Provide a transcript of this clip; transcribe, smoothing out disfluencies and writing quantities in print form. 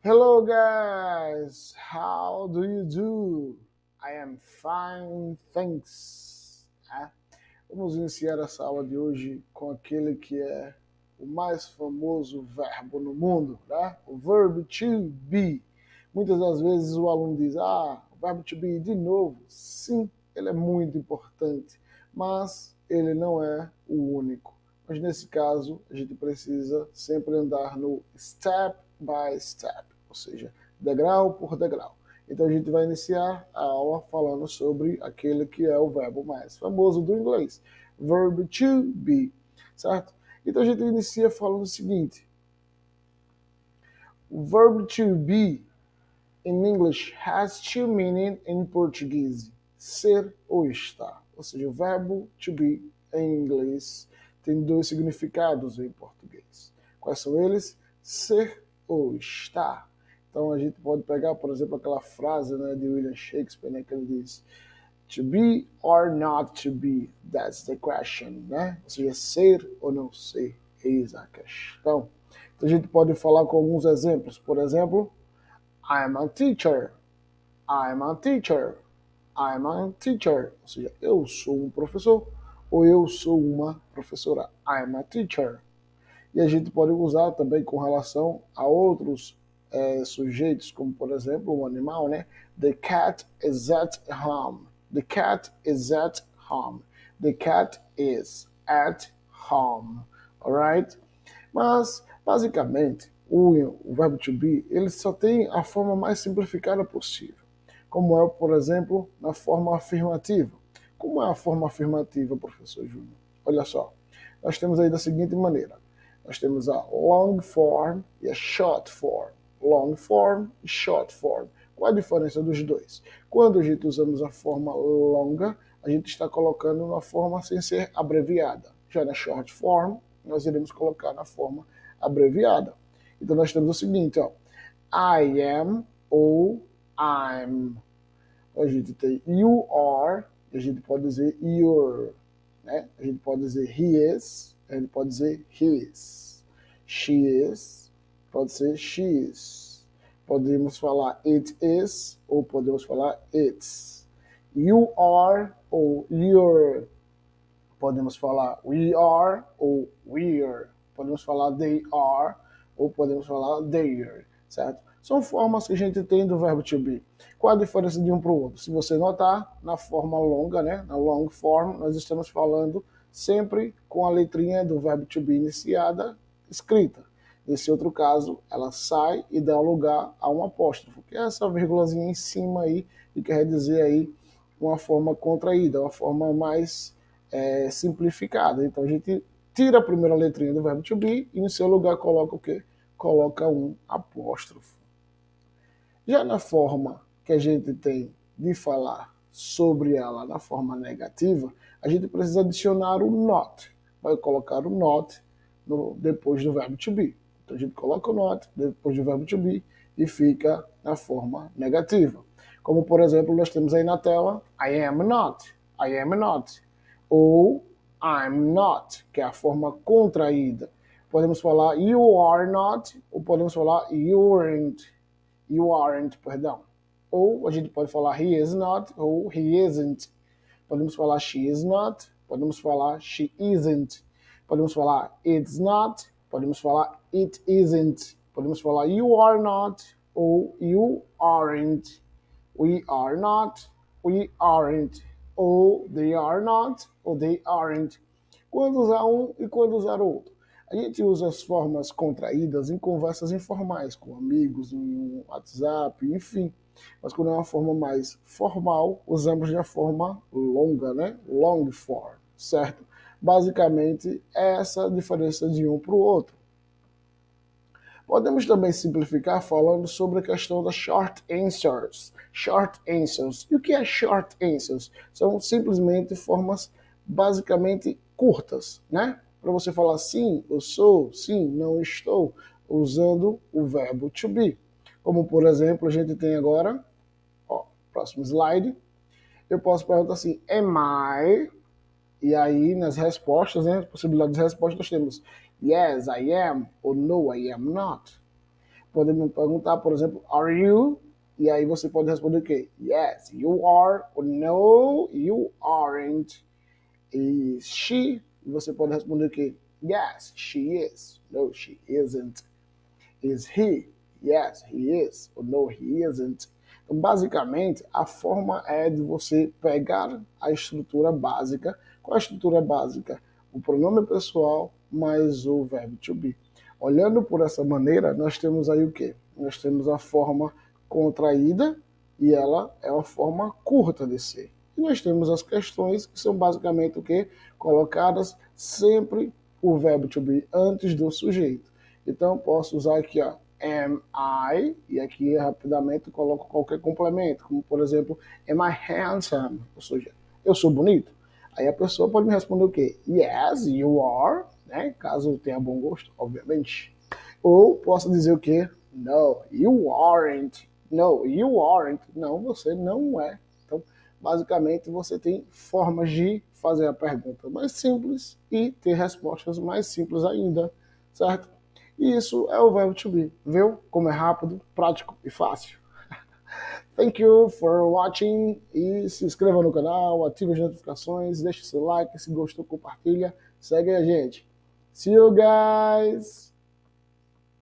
Hello, guys. How do you do? I am fine, thanks. Vamos iniciar essa aula de hoje com aquele que é o mais famoso verbo no mundo, né? O verbo to be. Muitas das vezes o aluno diz: o verbo to be de novo. Sim, ele é muito importante, mas ele não é o único. Mas nesse caso, a gente precisa sempre andar no step by step, ou seja, degrau por degrau. Então a gente vai iniciar a aula falando sobre aquele que é o verbo mais famoso do inglês, verbo to be, certo? Então a gente inicia falando o seguinte: o verbo to be in English has two meanings in Portuguese, ser ou estar. Ou seja, o verbo to be em inglês tem dois significados em português. Quais são eles? Ser ou estar. Então a gente pode pegar, por exemplo, aquela frase, né, de William Shakespeare, né, que ele diz: to be or not to be, that's the question, né? Ou seja, ser ou não ser, eis a questão. Então a gente pode falar com alguns exemplos. Por exemplo, I'm a teacher. I'm a teacher. I'm a teacher. Ou seja, eu sou um professor ou eu sou uma professora. I'm a teacher. E a gente pode usar também com relação a outros sujeitos, como por exemplo um animal, né? The cat is at home. The cat is at home. The cat is at home. Alright? Mas, basicamente, o verbo to be, ele só tem a forma mais simplificada possível, como é, por exemplo, na forma afirmativa. Como é a forma afirmativa, professor Júnior? Olha só, nós temos aí da seguinte maneira. Nós temos a long form e a short form. Long form e short form. Qual a diferença dos dois? Quando a gente usamos a forma longa, a gente está colocando uma forma sem ser abreviada. Já na short form, nós iremos colocar na forma abreviada. Então nós temos o seguinte, ó, I am ou I'm. A gente tem you are, a gente pode dizer you're, né? A gente pode dizer he is, a gente pode dizer his. She is, pode ser she's. Podemos falar it is ou podemos falar it's. You are ou you're. Podemos falar we are ou we're. Podemos falar they are ou podemos falar they're, certo? São formas que a gente tem do verbo to be. Qual a diferença de um para o outro? Se você notar, na forma longa, né, na long form, nós estamos falando sempre com a letrinha do verbo to be iniciada, escrita. Nesse outro caso, ela sai e dá lugar a um apóstrofo, que é essa vírgulazinha em cima aí, que quer dizer aí uma forma contraída, uma forma mais simplificada. Então a gente tira a primeira letrinha do verbo to be e no seu lugar coloca o quê? Coloca um apóstrofo. Já na forma que a gente tem de falar sobre ela na forma negativa, a gente precisa adicionar o not. Vai colocar o not depois do verbo to be. Então a gente coloca o not depois do verbo to be e fica na forma negativa. Como por exemplo, nós temos aí na tela I am not, I am not. Ou I'm not, que é a forma contraída. Podemos falar you are not, ou podemos falar you aren't, perdão. Ou a gente pode falar he is not, ou he isn't. Podemos falar she is not, podemos falar she isn't. Podemos falar it's not, podemos falar it isn't. Podemos falar you are not, ou you aren't. We are not, we aren't. Ou they are not, ou they aren't. Quando usar um e quando usar outro? A gente usa as formas contraídas em conversas informais, com amigos, em WhatsApp, enfim. Mas quando é uma forma mais formal, usamos a forma longa, né? Long form, certo? Basicamente, é essa a diferença de um para o outro. Podemos também simplificar falando sobre a questão das short answers. Short answers. E o que é short answers? São simplesmente formas basicamente curtas, né? Para você falar sim, eu sou, sim, não estou, usando o verbo to be. Como, por exemplo, a gente tem agora, ó, próximo slide, eu posso perguntar assim, am I? E aí, nas respostas, né, possibilidades de resposta, nós temos yes, I am, ou no, I am not. pode me perguntar, por exemplo, are you? E aí você pode responder o quê? Yes, you are. Ou no, you aren't. Is she? E você pode responder o quê? Yes, she is. No, she isn't. Is he? Yes, he is. Or no, he isn't. Então, basicamente, a forma é de você pegar a estrutura básica. Qual é a estrutura básica? O pronome pessoal mais o verbo to be. Olhando por essa maneira, nós temos aí o quê? Nós temos a forma contraída e ela é uma forma curta de ser. E nós temos as questões que são basicamente o quê? Colocadas sempre o verbo to be antes do sujeito. Então, posso usar aqui, ó, am I, e aqui rapidamente coloco qualquer complemento, como por exemplo, am I handsome? Ou seja, eu sou bonito? Aí a pessoa pode me responder o quê? Yes, you are, né? Caso tenha bom gosto, obviamente. Ou posso dizer o quê? No, you aren't. No, you aren't. Não, você não é. Então, basicamente, você tem formas de fazer a pergunta mais simples e ter respostas mais simples ainda, certo? E isso é o verbo to be. Viu como é rápido, prático e fácil? Thank you for watching e se inscreva no canal, ative as notificações, deixe seu like, se gostou, compartilha, segue a gente. See you guys!